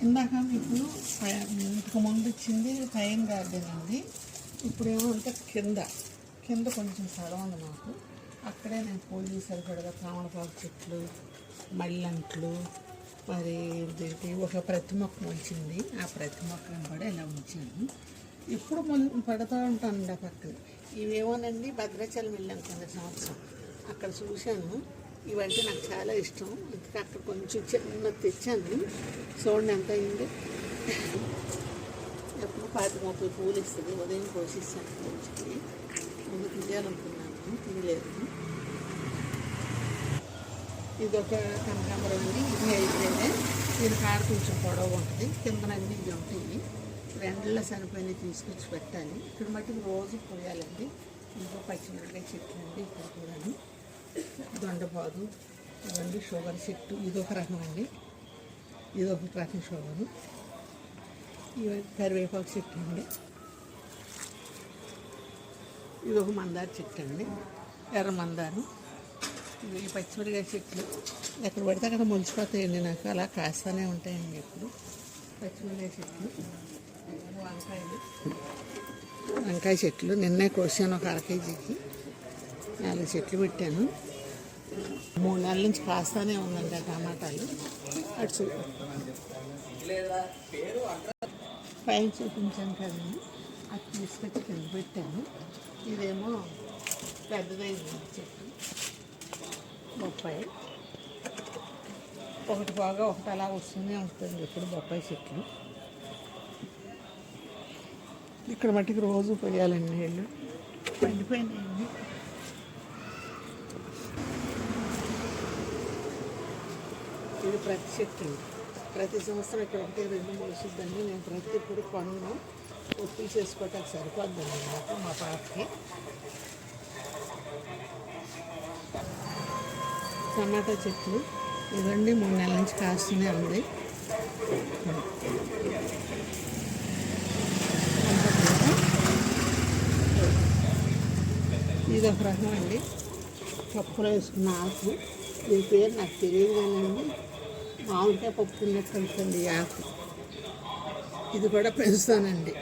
ఇందాక మీకు ఇంతకు ముందు ఇచ్చింది పైన గార్డెన్ అండి. ఇప్పుడేమో అంతా కింద కొంచెం స్థలం ఉంది మాకు. అక్కడే నేను పూజ సరిపడగా తామలపాకు చెట్లు, మల్లెంట్లు, మరి ఏంటి ఒక ప్రతి మొక్క ఉంచింది. ఆ ప్రతి మొక్కను కూడా ఇలా ఉంచాను. ఇప్పుడు పడుతూ ఉంటానండి ఆ పక్కన. ఇవేమోనండి భద్రాచలం వెళ్ళాను కింద సంవత్సరం. అక్కడ చూశాను. ఇవంటే నాకు చాలా ఇష్టం. అందుకే అక్కడ కొంచెం చిన్నది తెచ్చాను. చూడండి ఎంత అయింది. ఎప్పుడు 25-30 పూలు ఇస్తుంది. ఉదయం కోసిస్తాను పూజకి. ముందు తీయాలనుకున్నాను, తీయలేదు. ఇది ఒక కనకాంబరం అండి. ఇది అయితేనే దీని కాడ కొంచెం పొడవు ఉంటుంది. కిందనన్నీ ఇవి ఉంటాయి. ఎండల్లో సరిపోయినవి తీసుకొచ్చి పెట్టాలి. ఇక్కడ మట్టికి రోజు పోయాలండి. ఇంకో పచ్చిమిరపకాయ చెట్లు అండి. ఇక్కడ కూడా దొండపాదు, ఇవన్నీ షుగర్ చెట్టు. ఇదొక రకం అండి. ఇదొక రకం షుగరు. ఇవి కరివేపాకు చెట్టు అండి. ఇదొక మందార చెట్టు అండి, ఎర్ర మందారం. ఇవి పచ్చిమిరపకాయ చెట్లు ఎక్కడ పడితే అక్కడ మొలిచిపోతాయండి. నాకు అలా కాస్తూనే ఉంటాయండి ఎప్పుడు. పచ్చిమిరపకాయ చెట్లు, వంకాయ చెట్లు. నిన్నే కోసాను ఒక 1/2 కేజీకి. 4 చెట్లు పెట్టాను. 3 నెలల నుంచి కాస్తానే ఉందండి ఆ టమాటాలు. అటు పైన చూపించాను కదండి, అది తీసుకొచ్చి కింద పెట్టాను. ఇదేమో పెద్దదైంది చెట్టు, బొప్పాయి. ఒకటి బాగా ఒకటి అలా వస్తూనే ఉంటుంది ఎప్పుడు బొప్పాయి చెట్లు. ఇక్కడ మట్టికి రోజు పోయాలండి నీళ్ళు. పండిపోయినాయండి. ఇది ప్రతి చెట్టు అండి. ప్రతి సంవత్సరం ఇక్కడ 1-2 మొలుస్తుందండి. నేను ప్రతి ఇప్పుడు పనులు ఒప్పి చేసుకోవటానికి సరిపోద్దండి నాకు, మా పాపకి. టమాటా చెట్లు ఇదండి 3 నెలల నుంచి కాస్తూనే ఉంది. ఇది ఒక రకం అండి, పప్పులో వేసుకున్న ఆకు. దీని పేరు నాకు తెలియదు కానండి, మామిడికాయ పప్పు ఉన్నట్టు ఉంటుంది ఆకు. ఇది కూడా పెంచుతానండి.